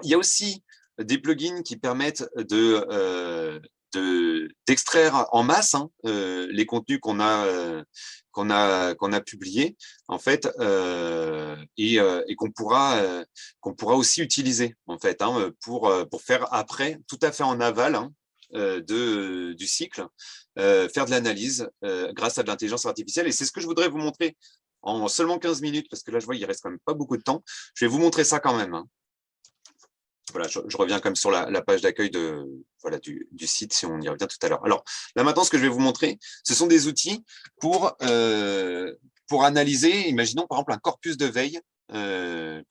il y a aussi des plugins qui permettent d'extraire en masse les contenus qu'on a publiés, en fait, et qu'on pourra aussi utiliser, en fait, pour faire après, tout à fait en aval du cycle, faire de l'analyse grâce à de l'intelligence artificielle. Et c'est ce que je voudrais vous montrer en seulement 15 minutes, parce que là, je vois, il reste quand même pas beaucoup de temps. Je vais vous montrer ça quand même. Voilà, je reviens quand même sur la page d'accueil du site, si on y revient tout à l'heure. Alors, là maintenant, ce que je vais vous montrer, ce sont des outils pour analyser, imaginons par exemple un corpus de veille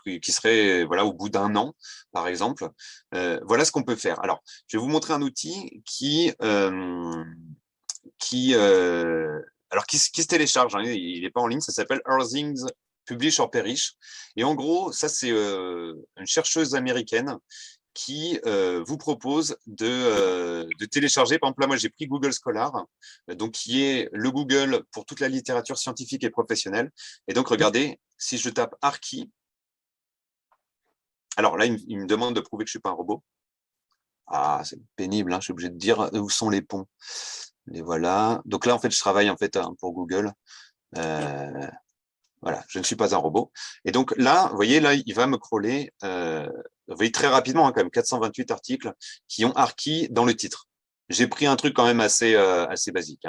qui serait au bout d'un an, par exemple. Voilà ce qu'on peut faire. Alors, je vais vous montrer un outil qui se télécharge, il n'est pas en ligne, ça s'appelle Earthings Publish or Perish. Et en gros, ça, c'est une chercheuse américaine qui vous propose de télécharger. Par exemple, là, moi, j'ai pris Google Scholar, donc qui est le Google pour toute la littérature scientifique et professionnelle. Et donc, regardez, si je tape Archi, alors là, il me demande de prouver que je ne suis pas un robot. Ah, c'est pénible, je suis obligé de dire où sont les ponts. Les voilà. Donc là, en fait, je travaille pour Google. Voilà, je ne suis pas un robot. Et donc là, vous voyez, là, il va me crawler, vous voyez, très rapidement, quand même, 428 articles qui ont Archi dans le titre. J'ai pris un truc quand même assez basique,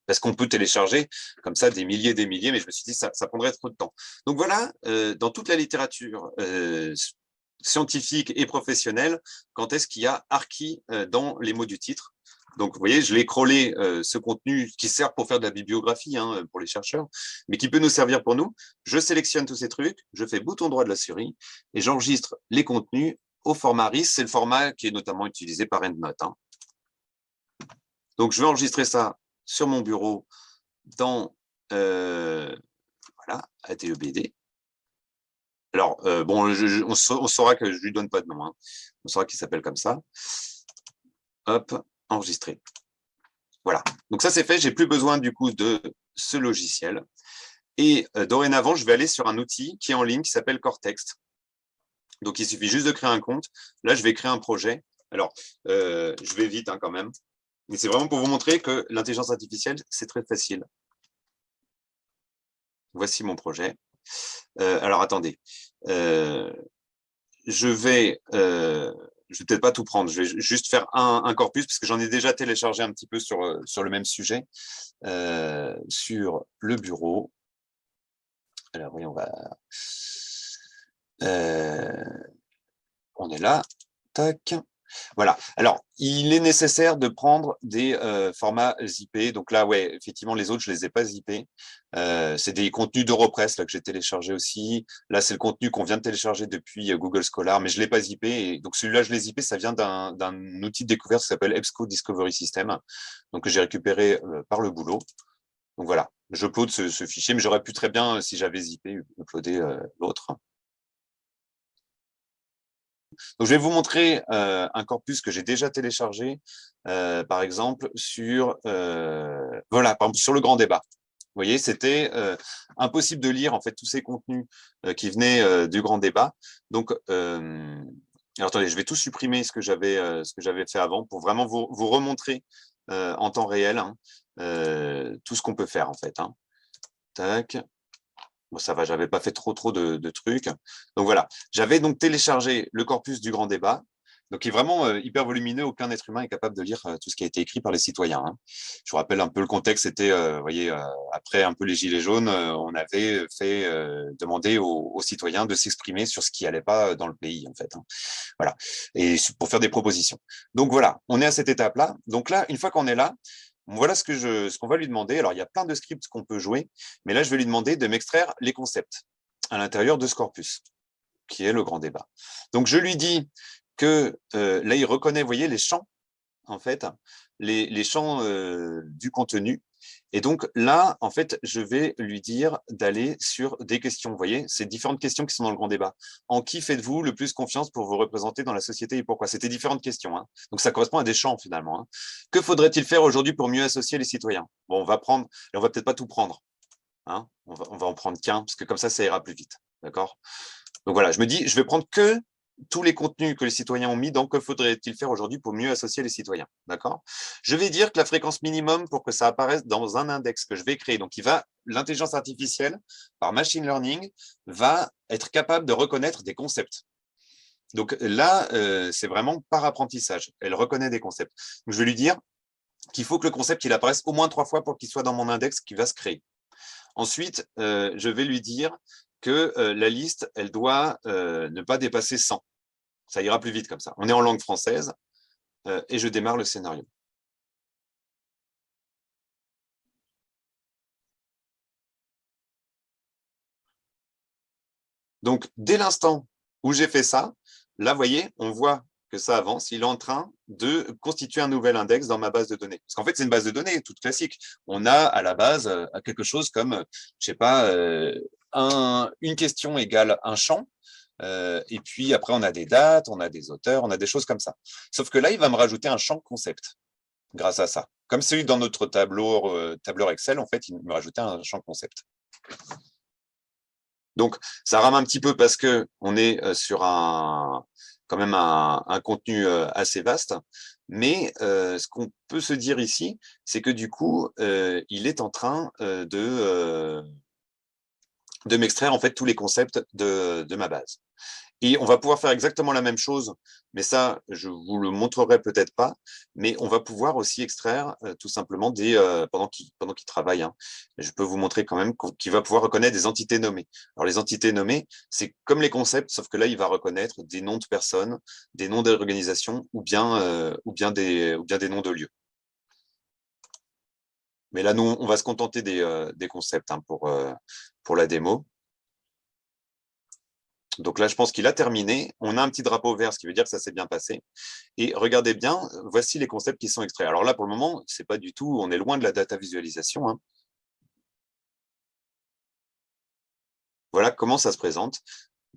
parce qu'on peut télécharger comme ça des milliers, mais je me suis dit ça prendrait trop de temps. Donc voilà, dans toute la littérature scientifique et professionnelle, quand est-ce qu'il y a Archi dans les mots du titre? Donc, vous voyez, je l'ai crawlé, ce contenu qui sert pour faire de la bibliographie pour les chercheurs, mais qui peut nous servir pour nous. Je sélectionne tous ces trucs, je fais bouton droit de la souris et j'enregistre les contenus au format RIS. C'est le format qui est notamment utilisé par EndNote. Donc, je vais enregistrer ça sur mon bureau dans ADEBD. Alors, bon, on saura que je ne lui donne pas de nom. On saura qu'il s'appelle comme ça. Hop, enregistrer. Voilà, donc ça c'est fait, j'ai plus besoin du coup de ce logiciel. Et dorénavant, je vais aller sur un outil qui est en ligne qui s'appelle Cortext. Donc il suffit juste de créer un compte. Là, je vais créer un projet. Alors, je vais vite quand même. Mais c'est vraiment pour vous montrer que l'intelligence artificielle, c'est très facile. Voici mon projet. Alors attendez. Je vais peut-être pas tout prendre, je vais juste faire un corpus, parce que j'en ai déjà téléchargé un petit peu sur le même sujet, sur le bureau. Alors oui, on est là, tac. Voilà. Alors, il est nécessaire de prendre des formats zippés. Donc là, ouais, effectivement, les autres, je les ai pas zippés. C'est des contenus d'Europress là que j'ai téléchargé aussi. Là, c'est le contenu qu'on vient de télécharger depuis Google Scholar, mais je l'ai pas zippé. Et donc celui-là, je l'ai zippé. Ça vient d'un outil de découverte qui s'appelle EBSCO Discovery System, donc que j'ai récupéré par le boulot. Donc voilà, j'upload ce fichier, mais j'aurais pu très bien, si j'avais zippé, uploader l'autre. Donc, je vais vous montrer un corpus que j'ai déjà téléchargé, par exemple, sur le grand débat. Vous voyez, c'était impossible de lire en fait tous ces contenus qui venaient du grand débat. Donc, alors attendez, je vais tout supprimer ce que j'avais fait avant pour vraiment vous remontrer en temps réel tout ce qu'on peut faire en fait. Tac. Bon, ça va, j'avais pas fait trop de trucs. Donc voilà, j'avais donc téléchargé le corpus du grand débat, donc qui est vraiment hyper volumineux. Aucun être humain est capable de lire tout ce qui a été écrit par les citoyens. Je vous rappelle un peu le contexte, c'était, vous voyez, après un peu les gilets jaunes, on avait fait demander aux citoyens de s'exprimer sur ce qui allait pas dans le pays, en fait. Voilà, et pour faire des propositions. Donc voilà, on est à cette étape-là. Donc là, une fois qu'on est là, voilà ce qu'on va lui demander. Alors, il y a plein de scripts qu'on peut jouer, mais là, je vais lui demander de m'extraire les concepts à l'intérieur de ce corpus, qui est le grand débat. Donc, je lui dis que là, il reconnaît, vous voyez, les champs, en fait, les champs du contenu. Et donc là, en fait, je vais lui dire d'aller sur des questions. Vous voyez, c'est différentes questions qui sont dans le grand débat. En qui faites-vous le plus confiance pour vous représenter dans la société et pourquoi? C'était différentes questions. Donc ça correspond à des champs finalement. Que faudrait-il faire aujourd'hui pour mieux associer les citoyens? Bon, on va prendre, et on va peut-être pas tout prendre. On va en prendre qu'un, parce que comme ça ira plus vite. D'accord? Donc voilà, je me dis, je vais prendre que tous les contenus que les citoyens ont mis, donc que faudrait-il faire aujourd'hui pour mieux associer les citoyens, d'accord? Je vais dire que la fréquence minimum pour que ça apparaisse dans un index que je vais créer, donc l'intelligence artificielle, par machine learning, va être capable de reconnaître des concepts. Donc là, c'est vraiment par apprentissage. Elle reconnaît des concepts. Donc, je vais lui dire qu'il faut que le concept il apparaisse au moins 3 fois pour qu'il soit dans mon index qui va se créer. Ensuite, je vais lui dire que la liste, elle doit ne pas dépasser 100. Ça ira plus vite comme ça. On est en langue française et je démarre le scénario. Donc, dès l'instant où j'ai fait ça, là, vous voyez, on voit que ça avance. Il est en train de constituer un nouvel index dans ma base de données. Parce qu'en fait, c'est une base de données toute classique. On a à la base quelque chose comme, je sais pas, une question égale un champ. Et puis après, on a des dates, on a des auteurs, on a des choses comme ça. Sauf que là, il va me rajouter un champ concept grâce à ça. Comme celui dans notre tableur Excel, en fait, il me rajoutait un champ concept. Donc, ça rame un petit peu parce que on est sur quand même un contenu assez vaste. Mais ce qu'on peut se dire ici, c'est que du coup, il est en train de m'extraire en fait tous les concepts de ma base. Et on va pouvoir faire exactement la même chose, mais ça, je vous le montrerai peut-être pas, mais on va pouvoir aussi extraire tout simplement pendant qu'il travaille. Hein, je peux vous montrer quand même qu'il va pouvoir reconnaître des entités nommées. Alors les entités nommées, c'est comme les concepts, sauf que là, il va reconnaître des noms de personnes, des noms d'organisations ou bien des noms de lieux. Mais là, nous, on va se contenter des concepts hein, pour la démo. Donc là, je pense qu'il a terminé. On a un petit drapeau vert, ce qui veut dire que ça s'est bien passé. Et regardez bien, voici les concepts qui sont extraits. Alors là, pour le moment, c'est pas du tout, on est loin de la data visualisation. Hein. Voilà comment ça se présente.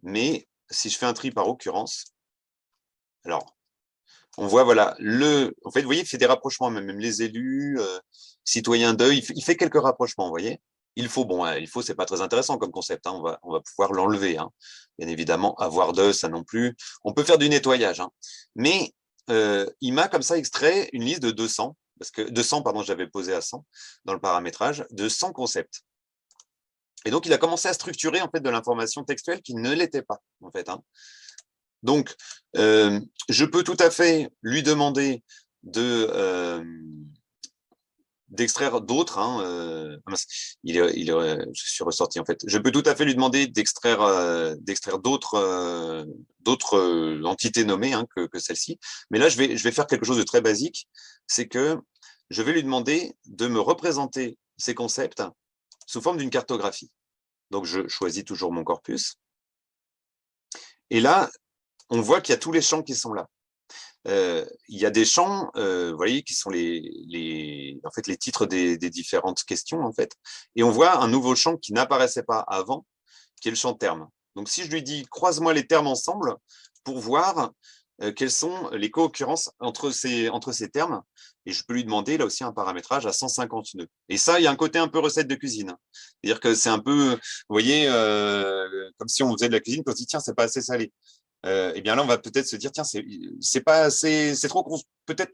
Mais si je fais un tri par occurrence, alors, on voit, voilà, en fait, vous voyez, il fait des rapprochements, même les élus, citoyens d'œil, il fait quelques rapprochements, vous voyez. Il faut, c'est pas très intéressant comme concept, hein, on va pouvoir l'enlever. Hein. Bien évidemment, avoir de, ça non plus. On peut faire du nettoyage. Hein. Mais il m'a comme ça extrait une liste de 200, parce que 200, pardon, j'avais posé à 100 dans le paramétrage, de 100 concepts. Et donc, il a commencé à structurer en fait de l'information textuelle qui ne l'était pas, en fait. Hein. Donc, je peux tout à fait lui demander d'extraire d'autres. Hein, je suis ressorti en fait. Je peux tout à fait lui demander d'extraire d'autres entités nommées hein, que celle-ci. Mais là, je vais faire quelque chose de très basique. C'est que je vais lui demander de me représenter ces concepts sous forme d'une cartographie. Donc, je choisis toujours mon corpus. Et là, on voit qu'il y a tous les champs qui sont là. Il y a des champs, vous voyez, qui sont en fait, les titres des différentes questions, en fait. Et on voit un nouveau champ qui n'apparaissait pas avant, qui est le champ terme. Donc, si je lui dis « croise-moi les termes ensemble » pour voir quelles sont les co-occurrences entre ces termes, et je peux lui demander là aussi un paramétrage à 150 nœuds. Et ça, il y a un côté un peu recette de cuisine. C'est-à-dire que c'est un peu, vous voyez, comme si on faisait de la cuisine, qu'on se dit « tiens, c'est pas assez salé ». Eh bien là, on va peut-être se dire, tiens, c'est pas assez, c'est peut-être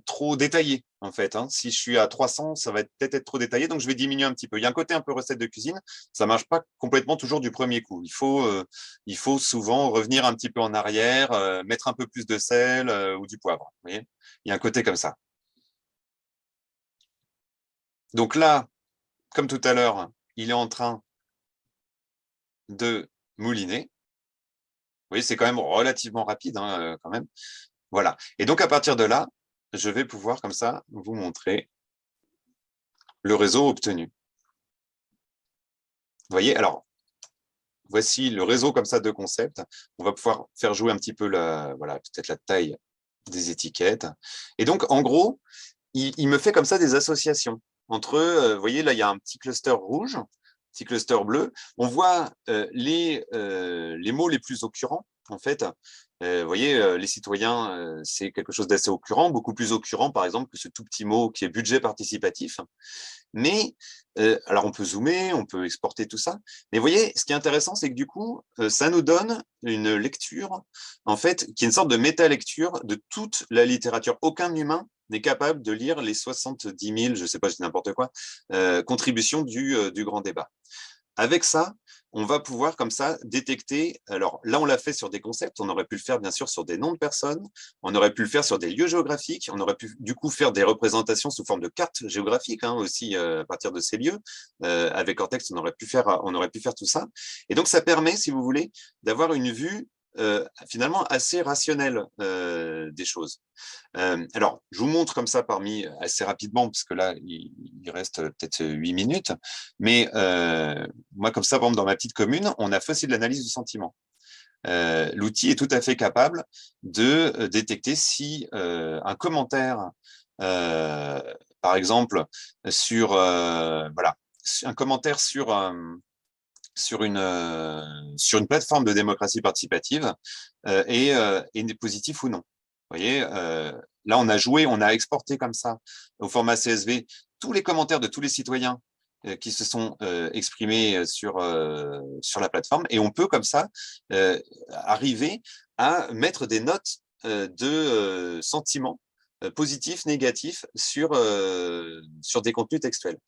trop détaillé, en fait. Hein. Si je suis à 300, ça va peut-être être trop détaillé, donc je vais diminuer un petit peu. Il y a un côté un peu recette de cuisine, ça marche pas complètement toujours du premier coup. Il faut souvent revenir un petit peu en arrière, mettre un peu plus de sel ou du poivre. Vous voyez, il y a un côté comme ça. Donc là, comme tout à l'heure, il est en train de mouliner. Vous voyez, c'est quand même relativement rapide, hein, quand même. Voilà. Et donc, à partir de là, je vais pouvoir, comme ça, vous montrer le réseau obtenu. Vous voyez, alors, voici le réseau comme ça de concepts. On va pouvoir faire jouer un petit peu voilà, peut-être la taille des étiquettes. Et donc, en gros, il me fait comme ça des associations entre, vous voyez, là, il y a un petit cluster rouge, petit cluster bleu. On voit les mots les plus occurrents, en fait, Vous voyez, les citoyens, c'est quelque chose d'assez occurrent, beaucoup plus occurrent, par exemple, que ce tout petit mot qui est budget participatif. Mais, alors on peut zoomer, on peut exporter tout ça. Mais vous voyez, ce qui est intéressant, c'est que du coup, ça nous donne une lecture, en fait, qui est une sorte de méta-lecture de toute la littérature. Aucun humain n'est capable de lire les 70 000, je ne sais pas, je dis n'importe quoi, contributions du grand débat. Avec ça, on va pouvoir comme ça détecter, alors là on l'a fait sur des concepts, on aurait pu le faire bien sûr sur des noms de personnes, on aurait pu le faire sur des lieux géographiques, on aurait pu du coup faire des représentations sous forme de cartes géographiques aussi à partir de ces lieux. Avec Cortex, on aurait pu faire tout ça. Et donc ça permet, si vous voulez, d'avoir une vue finalement assez rationnelle des choses. Alors, je vous montre comme ça parmi assez rapidement, parce que là, il reste peut-être 8 minutes. Mais moi, comme ça, par exemple, dans ma petite commune, on a fait aussi de l'analyse du sentiment. L'outil est tout à fait capable de détecter si un commentaire, par exemple, sur voilà, un commentaire sur une plateforme de démocratie participative est positif ou non. Vous voyez, là, on a exporté comme ça, au format CSV, tous les commentaires de tous les citoyens qui se sont exprimés sur la plateforme. Et on peut, comme ça, arriver à mettre des notes de sentiments positifs, négatifs sur des contenus textuels.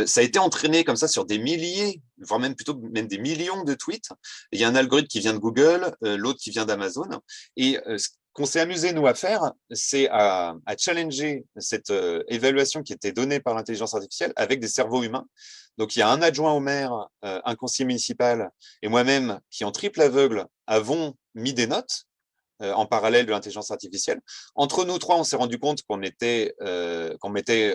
Ça a été entraîné comme ça sur des milliers, voire même plutôt même des millions de tweets. Il y a un algorithme qui vient de Google, l'autre qui vient d'Amazon. Et ce qu'on s'est amusé, nous, à faire, c'est à challenger cette évaluation qui était donnée par l'intelligence artificielle avec des cerveaux humains. Donc, il y a un adjoint au maire, un conseiller municipal et moi-même qui, en triple aveugle, avons mis des notes en parallèle de l'intelligence artificielle. Entre nous trois, on s'est rendu compte qu'on mettait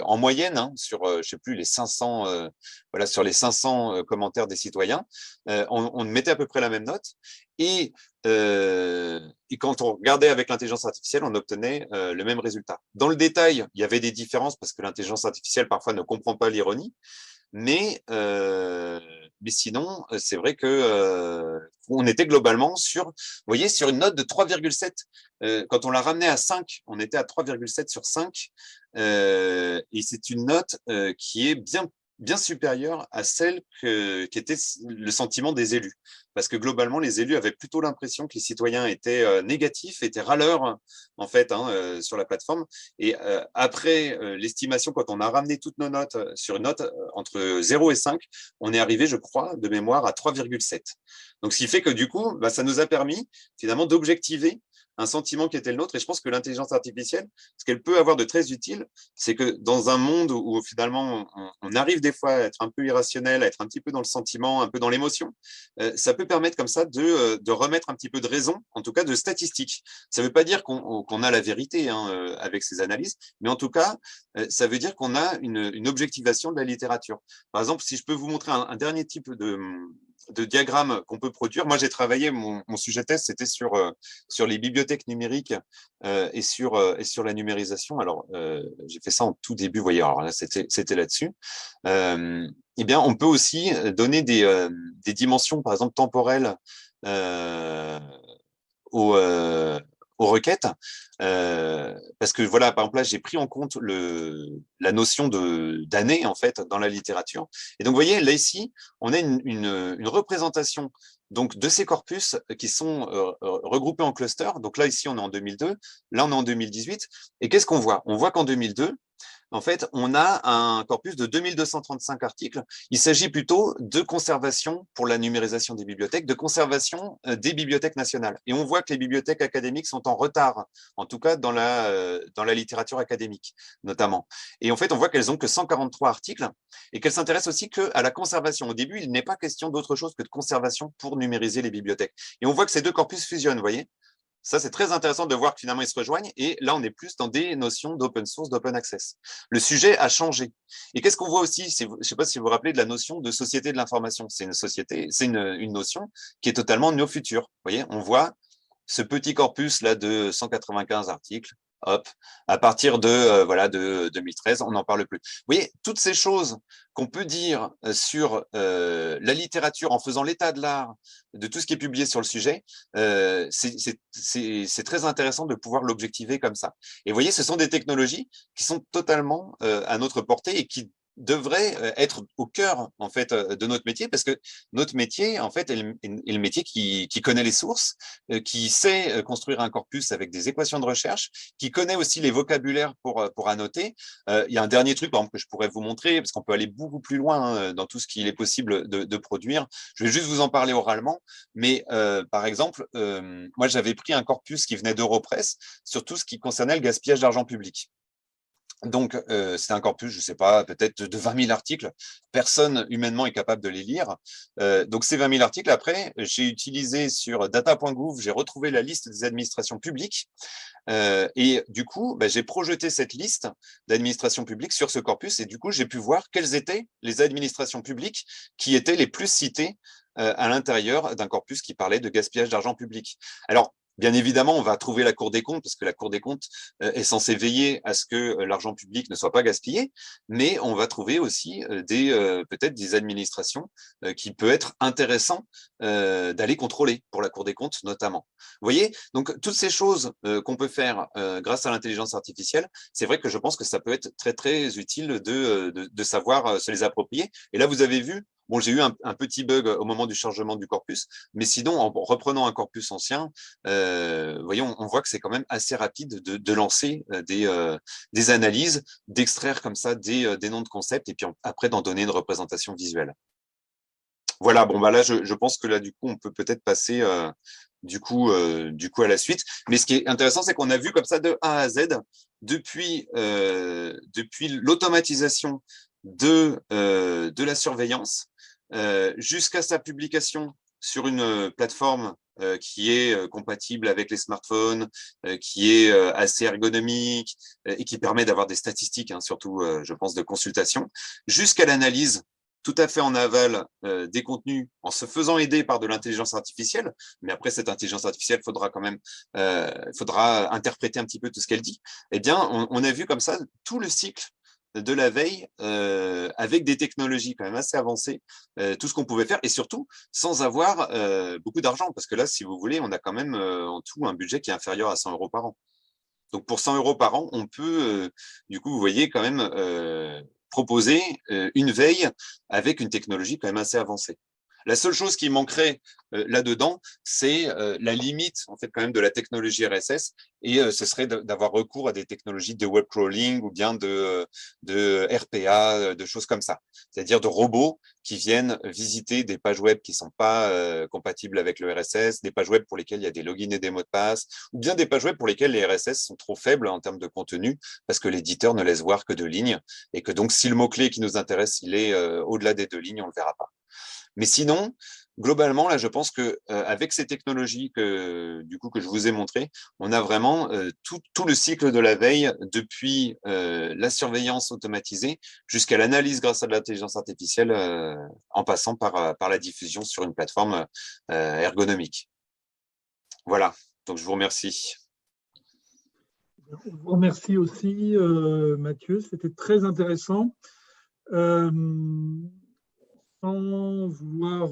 en moyenne sur, je sais plus, les 500, voilà, sur les 500 commentaires des citoyens, on mettait à peu près la même note. Et quand on regardait avec l'intelligence artificielle, on obtenait le même résultat. Dans le détail, il y avait des différences parce que l'intelligence artificielle parfois ne comprend pas l'ironie. Mais sinon, c'est vrai que on était globalement sur une note de 3,7. Quand on l'a ramené à 5, on était à 3,7 sur 5. Et c'est une note qui est bien supérieure à celle qui était le sentiment des élus. Parce que globalement, les élus avaient plutôt l'impression que les citoyens étaient négatifs, étaient râleurs, en fait, sur la plateforme. Et après l'estimation, quand on a ramené toutes nos notes sur une note entre 0 et 5, on est arrivé, je crois, de mémoire à 3,7. Donc, ce qui fait que du coup, ça nous a permis finalement d'objectiver un sentiment qui était le nôtre. Et je pense que l'intelligence artificielle, ce qu'elle peut avoir de très utile, c'est que dans un monde où finalement on arrive des fois à être un peu irrationnel, à être un petit peu dans le sentiment, un peu dans l'émotion, ça peut permettre comme ça de remettre un petit peu de raison, en tout cas de statistiques. Ça ne veut pas dire qu'on a la vérité avec ces analyses, mais en tout cas, ça veut dire qu'on a une objectivation de la littérature. Par exemple, si je peux vous montrer un dernier type de diagramme qu'on peut produire. Moi, j'ai travaillé, mon sujet thèse, c'était sur les bibliothèques numériques et sur la numérisation. Alors, j'ai fait ça en tout début, vous voyez, alors là, c'était là-dessus. Eh bien, on peut aussi donner des dimensions, par exemple, temporelles aux, aux requêtes, parce que voilà, par exemple là, j'ai pris en compte la notion d'année en fait dans la littérature. Et donc, vous voyez, là ici, on a une représentation donc de ces corpus qui sont regroupés en clusters. Donc là, ici, on est en 2002, là, on est en 2018. Et qu'est-ce qu'on voit? On voit qu'en 2002, en fait, on a un corpus de 2235 articles. Il s'agit plutôt de conservation pour la numérisation des bibliothèques, de conservation des bibliothèques nationales. Et on voit que les bibliothèques académiques sont en retard, en tout cas dans la littérature académique, notamment. Et en fait, on voit qu'elles n'ont que 143 articles et qu'elles s'intéressent aussi qu'à la conservation. Au début, il n'est pas question d'autre chose que de conservation pour numériser les bibliothèques. Et on voit que ces deux corpus fusionnent, vous voyez. Ça, c'est très intéressant de voir que finalement, ils se rejoignent. Et là, on est plus dans des notions d'open source, d'open access. Le sujet a changé. Et qu'est-ce qu'on voit aussi? Je ne sais pas si vous vous rappelez de la notion de société de l'information. C'est une notion qui est totalement no future. Vous voyez, on voit ce petit corpus là de 195 articles. hop, à partir voilà, de 2013, on n'en parle plus. Vous voyez, toutes ces choses qu'on peut dire sur la littérature en faisant l'état de l'art, de tout ce qui est publié sur le sujet, c'est très intéressant de pouvoir l'objectiver comme ça. Et vous voyez, ce sont des technologies qui sont totalement à notre portée et qui devraient être au cœur en fait de notre métier, parce que notre métier en fait est le métier qui connaît les sources, qui sait construire un corpus avec des équations de recherche, qui connaît aussi les vocabulaires pour annoter. Il y a un dernier truc par exemple que je pourrais vous montrer, parce qu'on peut aller beaucoup plus loin dans tout ce qu'il est possible de produire. Je vais juste vous en parler oralement, mais par exemple, moi j'avais pris un corpus qui venait d'Europress sur tout ce qui concernait le gaspillage d'argent public. Donc, c'est un corpus, je ne sais pas, peut-être de 20 000 articles. Personne humainement est capable de les lire. Donc, ces 20 000 articles, après, j'ai utilisé sur data.gouv, j'ai retrouvé la liste des administrations publiques. Et du coup, j'ai projeté cette liste d'administrations publiques sur ce corpus. Et du coup, j'ai pu voir quelles étaient les administrations publiques qui étaient les plus citées à l'intérieur d'un corpus qui parlait de gaspillage d'argent public. Alors, bien évidemment, on va trouver la Cour des comptes, parce que la Cour des comptes est censée veiller à ce que l'argent public ne soit pas gaspillé, mais on va trouver aussi peut-être des administrations qui peut être intéressant d'aller contrôler pour la Cour des comptes notamment. Vous voyez, donc toutes ces choses qu'on peut faire grâce à l'intelligence artificielle, c'est vrai que je pense que ça peut être très très utile de savoir se les approprier. Et là, vous avez vu, bon, j'ai eu un petit bug au moment du chargement du corpus, mais sinon, en reprenant un corpus ancien, voyons, on voit que c'est quand même assez rapide de lancer des analyses, d'extraire comme ça des noms de concepts et puis après d'en donner une représentation visuelle. Voilà, bon, là, je pense que là, du coup, on peut peut-être passer du coup à la suite. Mais ce qui est intéressant, c'est qu'on a vu comme ça de A à Z, depuis l'automatisation de la surveillance jusqu'à sa publication sur une plateforme qui est compatible avec les smartphones, qui est assez ergonomique et qui permet d'avoir des statistiques, hein, surtout, je pense, de consultation, jusqu'à l'analyse tout à fait en aval des contenus en se faisant aider par de l'intelligence artificielle. Mais après, cette intelligence artificielle, faudra quand même faudra interpréter un petit peu tout ce qu'elle dit. Eh bien, on a vu comme ça tout le cycle de la veille avec des technologies quand même assez avancées, tout ce qu'on pouvait faire et surtout sans avoir beaucoup d'argent, parce que là, si vous voulez, on a quand même en tout un budget qui est inférieur à 100 € par an. Donc pour 100 € par an, on peut, du coup, vous voyez quand même proposer une veille avec une technologie quand même assez avancée. La seule chose qui manquerait là-dedans, c'est la limite en fait quand même de la technologie RSS, et ce serait d'avoir recours à des technologies de web crawling ou bien de RPA, de choses comme ça, c'est-à-dire de robots qui viennent visiter des pages web qui sont pas compatibles avec le RSS, des pages web pour lesquelles il y a des logins et des mots de passe, ou bien des pages web pour lesquelles les RSS sont trop faibles en termes de contenu parce que l'éditeur ne laisse voir que 2 lignes, et que donc si le mot-clé qui nous intéresse, il est au-delà des 2 lignes, on le verra pas. Mais sinon, globalement, là, je pense que avec ces technologies que je vous ai montrées, on a vraiment tout le cycle de la veille, depuis la surveillance automatisée jusqu'à l'analyse grâce à de l'intelligence artificielle, en passant par la diffusion sur une plateforme ergonomique. Voilà, donc je vous remercie. On vous remercie aussi, Mathieu, c'était très intéressant. Sans vouloir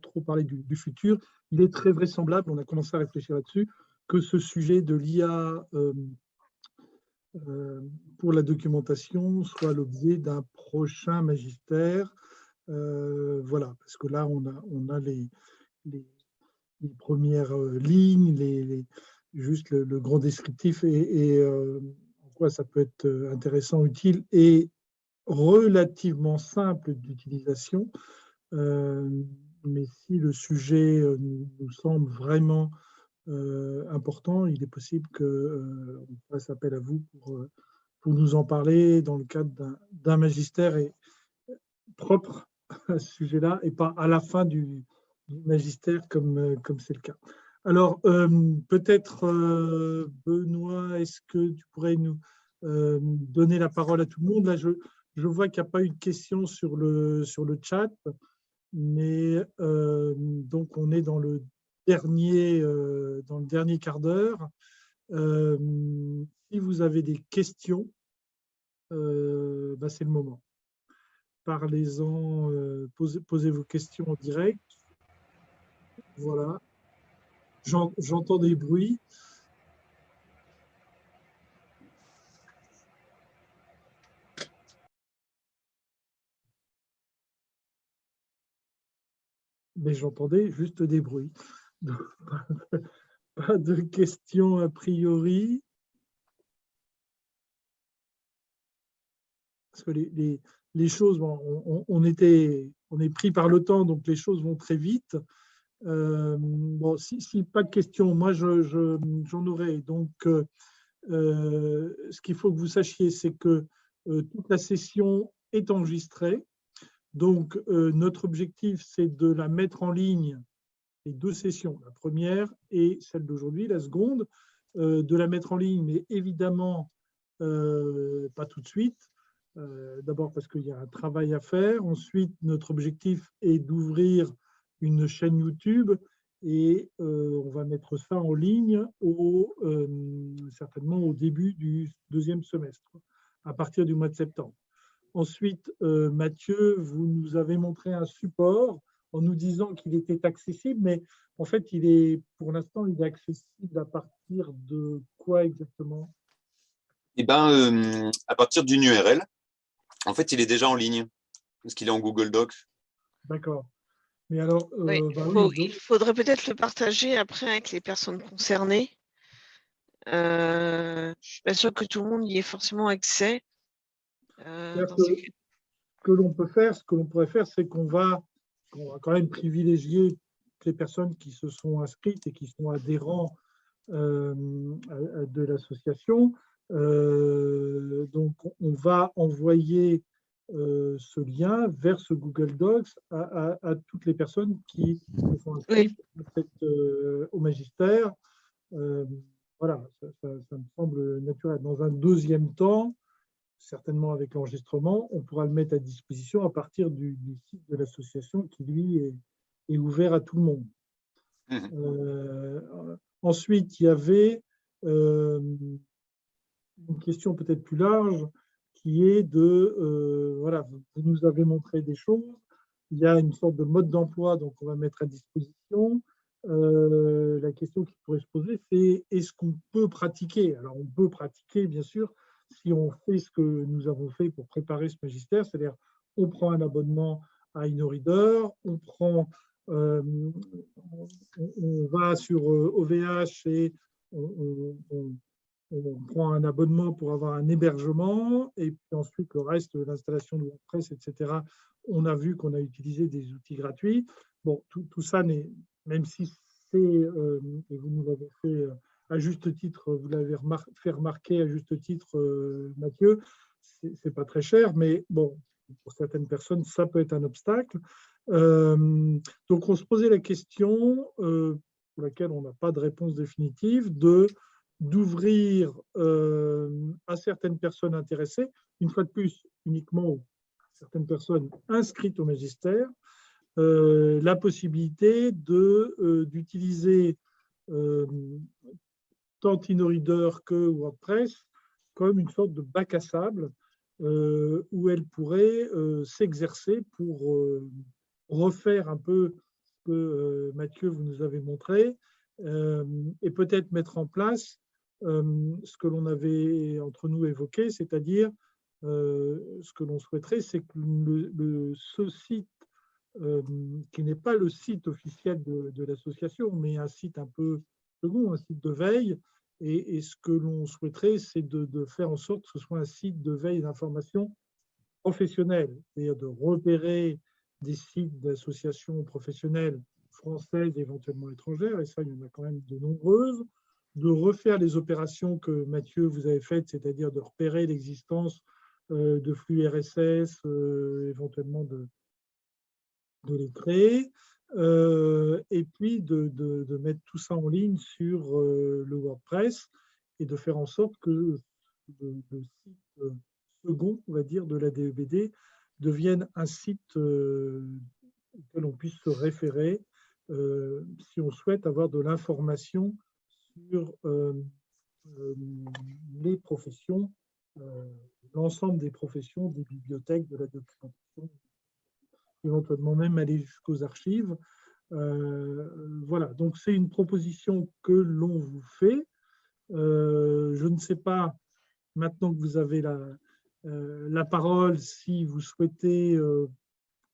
trop parler du futur, il est très vraisemblable, on a commencé à réfléchir là-dessus, que ce sujet de l'IA pour la documentation soit l'objet d'un prochain magistère. Voilà, parce que là, on a les premières lignes, juste le grand descriptif et en quoi ça peut être intéressant, utile et relativement simple d'utilisation. Mais si le sujet nous semble vraiment important, il est possible qu'on fasse appel à vous pour nous en parler dans le cadre d'un magistère propre à ce sujet-là et pas à la fin du magistère comme c'est le cas. Alors, peut-être, Benoît, est-ce que tu pourrais nous donner la parole à tout le monde? Là, je vois qu'il n'y a pas eu de questions sur le chat, mais donc on est dans le dernier quart d'heure. Si vous avez des questions, c'est le moment. Parlez-en, posez vos questions en direct. Voilà. J'entends des bruits. Mais j'entendais juste des bruits. Donc, pas de questions a priori. Parce que les choses, bon, on est pris par le temps, donc les choses vont très vite. Bon, si pas de questions, moi j'en aurai. Donc, ce qu'il faut que vous sachiez, c'est que toute la session est enregistrée. Donc, notre objectif, c'est de la mettre en ligne, les deux sessions, la première et celle d'aujourd'hui, la seconde, de la mettre en ligne, mais évidemment, pas tout de suite. D'abord parce qu'il y a un travail à faire. Ensuite, notre objectif est d'ouvrir une chaîne YouTube et on va mettre ça en ligne certainement au début du deuxième semestre, à partir du mois de septembre. Ensuite, Mathieu, vous nous avez montré un support en nous disant qu'il était accessible, mais en fait, pour l'instant, il est accessible à partir de quoi exactement? Et à partir d'une URL, en fait, il est déjà en ligne, parce qu'il est en Google Docs. D'accord. Mais alors, Oui, il faudrait peut-être le partager après avec les personnes concernées. Je ne suis pas sûre que tout le monde y ait forcément accès. Ce que l'on pourrait faire, c'est qu'on va quand même privilégier les personnes qui se sont inscrites et qui sont adhérents de l'association. Donc, on va envoyer ce lien vers ce Google Docs à toutes les personnes qui se sont inscrites au magistère. Voilà, ça me semble naturel. Dans un deuxième temps, certainement avec l'enregistrement, on pourra le mettre à disposition à partir du site de l'association qui, lui, est ouvert à tout le monde. Ensuite, il y avait une question peut-être plus large qui est voilà, vous nous avez montré des choses, il y a une sorte de mode d'emploi, donc on va mettre à disposition. La question qui pourrait se poser, c'est est-ce qu'on peut pratiquer? Alors, on peut pratiquer, bien sûr, si on fait ce que nous avons fait pour préparer ce magistère, c'est-à-dire on prend un abonnement à InnoReader, on va sur OVH et on prend un abonnement pour avoir un hébergement, et puis ensuite le reste, l'installation de WordPress, etc. On a vu qu'on a utilisé des outils gratuits. Bon, tout ça, même si c'est, et vous nous l'avez fait à juste titre, vous l'avez fait remarquer à juste titre, Mathieu, c'est pas très cher, mais bon, pour certaines personnes, ça peut être un obstacle. Donc, on se posait la question, pour laquelle on n'a pas de réponse définitive, d'ouvrir à certaines personnes intéressées, une fois de plus, uniquement certaines personnes inscrites au magistère, la possibilité d'utiliser tant InnoReader que WordPress comme une sorte de bac à sable où elles pourraient s'exercer pour refaire un peu ce que Mathieu, vous nous avez montré, et peut-être mettre en place ce que l'on avait entre nous évoqué, c'est-à-dire ce que l'on souhaiterait, c'est que ce site, qui n'est pas le site officiel de l'association, mais un site un peu second, un site de veille, et ce que l'on souhaiterait, c'est de faire en sorte que ce soit un site de veille d'information professionnelle, c'est-à-dire de repérer des sites d'associations professionnelles françaises, éventuellement étrangères, et ça, il y en a quand même de nombreuses, de refaire les opérations que Mathieu vous avez faites, c'est-à-dire de repérer l'existence de flux RSS, éventuellement de les créer, et puis de mettre tout ça en ligne sur le WordPress et de faire en sorte que le site second, on va dire, de la DEBD devienne un site auquel on puisse se référer si on souhaite avoir de l'information sur les professions, l'ensemble des professions, des bibliothèques, de la documentation, éventuellement même aller jusqu'aux archives. Voilà, donc c'est une proposition que l'on vous fait. Je ne sais pas, maintenant que vous avez la parole, si vous souhaitez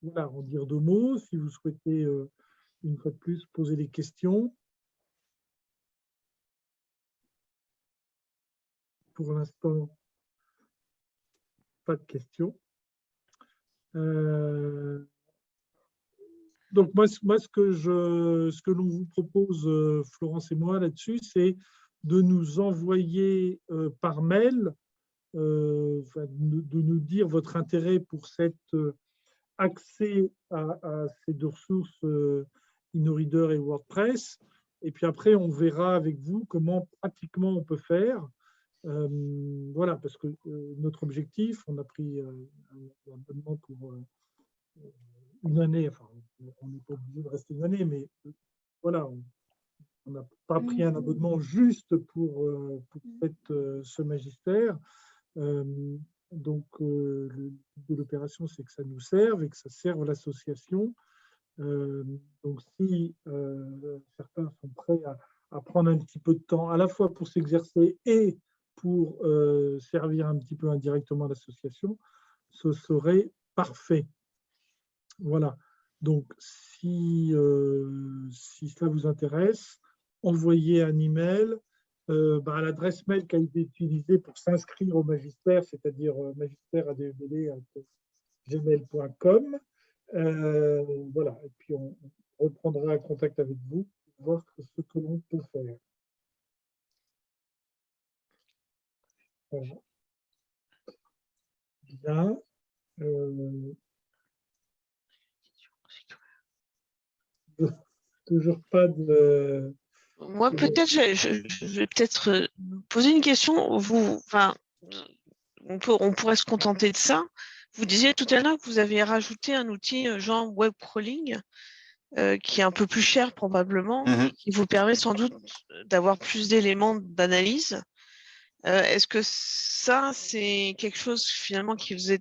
voilà, en dire deux mots, si vous souhaitez, une fois de plus, poser des questions. Pour l'instant, pas de questions. Donc, moi, ce que l'on vous propose, Florence et moi, là-dessus, c'est de nous envoyer par mail, de nous dire votre intérêt pour cet accès à ces deux ressources, InnoReader et WordPress. Et puis après, on verra avec vous comment pratiquement on peut faire. Voilà, parce que notre objectif, on a pris un abonnement pour une année, enfin, on n'est pas obligé de rester une année, mais voilà, on n'a pas pris un abonnement juste pour ce magistère. Donc, le but de l'opération, c'est que ça nous serve et que ça serve l'association. Donc, si certains sont prêts à prendre un petit peu de temps, à la fois pour s'exercer et pour servir un petit peu indirectement l'association, ce serait parfait. Voilà. Donc, si ça vous intéresse, envoyez un email à l'adresse mail qui a été utilisée pour s'inscrire au magistère, c'est-à-dire magistère@gmail.com. Voilà. Et puis, on reprendra un contact avec vous pour voir ce que l'on peut faire. Voilà. Bien. Toujours pas de... Moi, peut-être, je vais peut-être poser une question. On pourrait se contenter de ça. Vous disiez tout à l'heure que vous avez rajouté un outil genre web crawling qui est un peu plus cher probablement, qui vous permet sans doute d'avoir plus d'éléments d'analyse. Est-ce que ça, c'est quelque chose finalement qui vous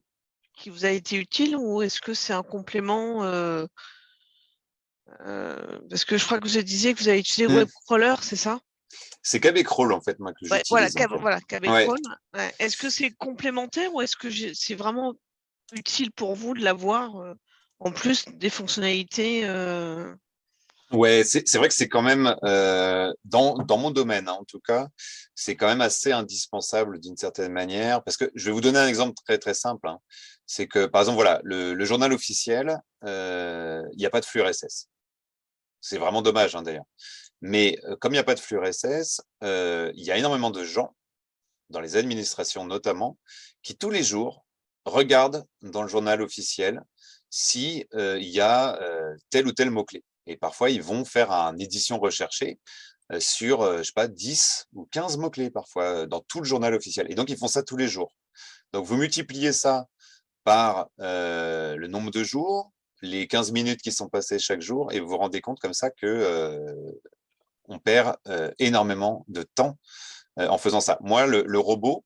a été utile ou est-ce que c'est un complément parce que je crois que vous disiez que vous avez utilisé WebCrawler, c'est ça? C'est KBcrawl en fait, moi, que j'utilise. Voilà, KBcrawl. Ouais. Est-ce que c'est complémentaire ou est-ce que c'est vraiment utile pour vous de l'avoir en plus des fonctionnalités Ouais, c'est vrai que c'est quand même, dans mon domaine, hein, en tout cas, c'est quand même assez indispensable d'une certaine manière, parce que je vais vous donner un exemple très, très simple. Hein. C'est que, par exemple, voilà, le journal officiel, il n'y a pas de flux RSS. C'est vraiment dommage, hein, d'ailleurs. Mais comme il n'y a pas de flux RSS, il y a énormément de gens, dans les administrations notamment, qui tous les jours regardent dans le journal officiel si il y a tel ou tel mot-clé. Et parfois, ils vont faire une édition recherchée sur, je sais pas, 10 ou 15 mots-clés parfois dans tout le journal officiel. Et donc, ils font ça tous les jours. Donc, vous multipliez ça par le nombre de jours, les 15 minutes qui sont passées chaque jour, et vous vous rendez compte comme ça que on perd énormément de temps en faisant ça. Moi, le robot,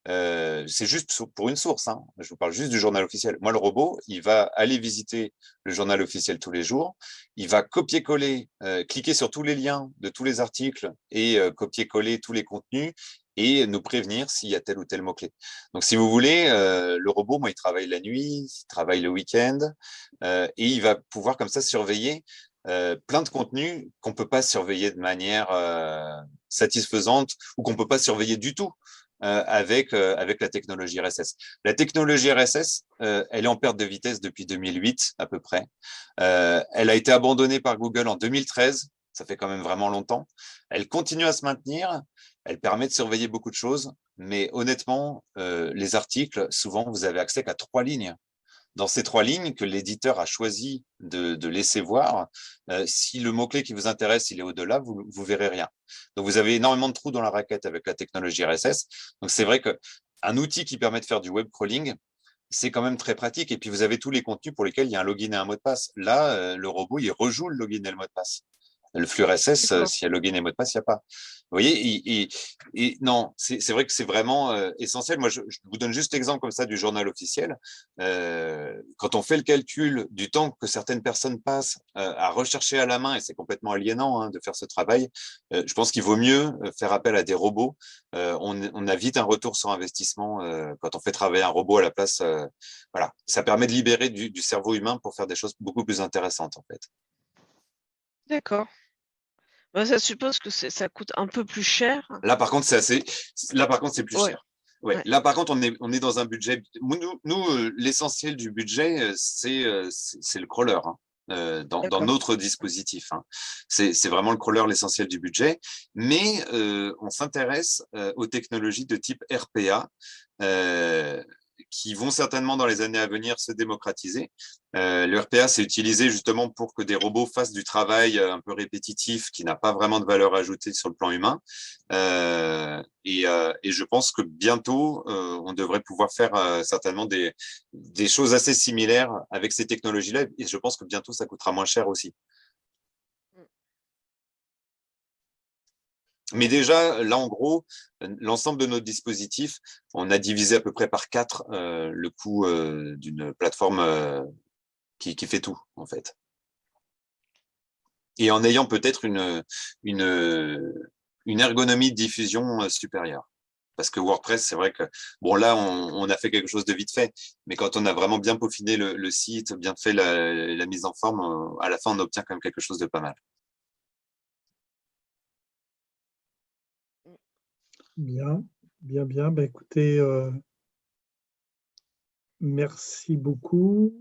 c'est juste pour une source, hein. Je vous parle juste du journal officiel. Moi, le robot, il va aller visiter le journal officiel tous les jours, il va copier-coller, cliquer sur tous les liens de tous les articles et copier-coller tous les contenus et nous prévenir s'il y a tel ou tel mot-clé. Donc, si vous voulez, le robot, moi, il travaille la nuit, il travaille le week-end et il va pouvoir comme ça surveiller plein de contenus qu'on ne peut pas surveiller de manière satisfaisante ou qu'on ne peut pas surveiller du tout avec la technologie RSS. La technologie RSS, elle est en perte de vitesse depuis 2008 à peu près. Elle a été abandonnée par Google en 2013. Ça fait quand même vraiment longtemps. Elle continue à se maintenir. Elle permet de surveiller beaucoup de choses. Mais honnêtement, les articles, souvent, vous avez accès qu'à 3 lignes. Dans ces 3 lignes que l'éditeur a choisi de laisser voir, si le mot-clé qui vous intéresse, il est au-delà, vous verrez rien. Donc, vous avez énormément de trous dans la raquette avec la technologie RSS. Donc, c'est vrai qu'un outil qui permet de faire du web crawling, c'est quand même très pratique. Et puis, vous avez tous les contenus pour lesquels il y a un login et un mot de passe. Là, le robot, il rejoue le login et le mot de passe. Le flux RSS, D'accord. s'il y a login et mot de passe, il n'y a pas. Vous voyez, et non, c'est vrai que c'est vraiment essentiel. Moi, je vous donne juste l'exemple comme ça du journal officiel. Quand on fait le calcul du temps que certaines personnes passent à rechercher à la main, et c'est complètement aliénant de faire ce travail, je pense qu'il vaut mieux faire appel à des robots. On a vite un retour sur investissement quand on fait travailler un robot à la place. Voilà, ça permet de libérer du cerveau humain pour faire des choses beaucoup plus intéressantes, en fait. D'accord. Bah, ça suppose que ça coûte un peu plus cher. Là, par contre, Là, par contre, c'est plus Ouais. cher. Ouais. Ouais. Là, par contre, on est dans un budget. Nous, l'essentiel du budget, c'est le crawler dans notre dispositif. C'est vraiment le crawler l'essentiel du budget. Mais on s'intéresse aux technologies de type RPA. Qui vont certainement dans les années à venir se démocratiser. Le RPA, c'est utilisé justement pour que des robots fassent du travail un peu répétitif qui n'a pas vraiment de valeur ajoutée sur le plan humain. Et je pense que bientôt, on devrait pouvoir faire certainement des choses assez similaires avec ces technologies-là. Et je pense que bientôt, ça coûtera moins cher aussi. Mais déjà, là, en gros, l'ensemble de notre dispositif, on a divisé à peu près par 4 le coût d'une plateforme qui fait tout, en fait. Et en ayant peut-être une ergonomie de diffusion supérieure. Parce que WordPress, c'est vrai que, bon, là, on a fait quelque chose de vite fait, mais quand on a vraiment bien peaufiné le site, bien fait la mise en forme, à la fin, on obtient quand même quelque chose de pas mal. Bien, bien, bien. Ben, écoutez, merci beaucoup.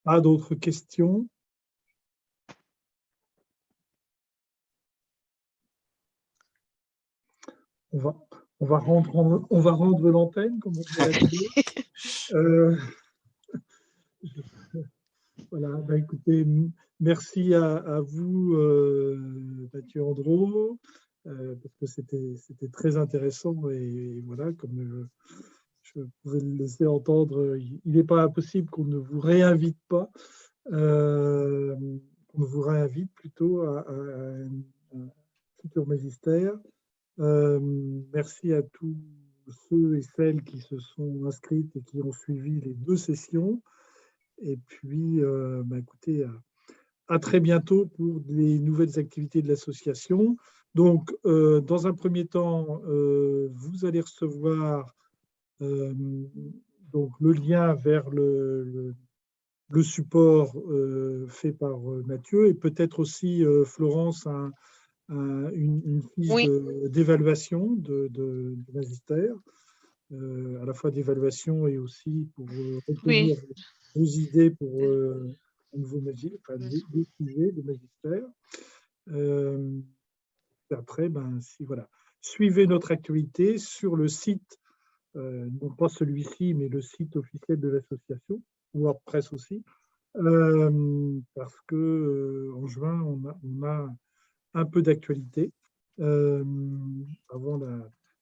Pas d'autres questions? On va rendre l'antenne, comme on dit à la télé. Voilà, ben, écoutez, merci à vous, Mathieu Andro, parce que c'était très intéressant et voilà, comme je pouvais le laisser entendre, il n'est pas impossible qu'on ne vous réinvite pas, qu'on vous réinvite plutôt à un futur magistère. Merci à tous ceux et celles qui se sont inscrites et qui ont suivi les 2 sessions. Et puis, bah, écoutez, à très bientôt pour les nouvelles activités de l'association. Donc, dans un premier temps, vous allez recevoir donc le lien vers le support fait par Mathieu et peut-être aussi, Florence, une fiche Oui. d'évaluation du magistère, à la fois d'évaluation et aussi pour retenir Oui. vos idées pour un nouveau enfin, des sujets de magistère. Après, ben, voilà. Suivez notre actualité sur le site, non pas celui-ci, mais le site officiel de l'association, WordPress aussi, parce que en juin, on a un peu d'actualité avant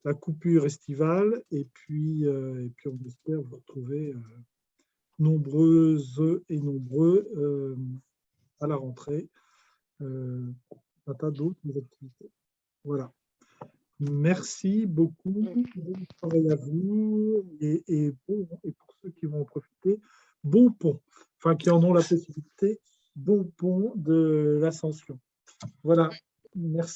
la coupure estivale, et puis on espère vous retrouver nombreuses et nombreux à la rentrée, un tas d'autres activités. Voilà. Merci beaucoup. Bon travail à vous et pour ceux qui vont en profiter, bon pont. Enfin, qui en ont la possibilité, bon pont de l'Ascension. Voilà. Merci.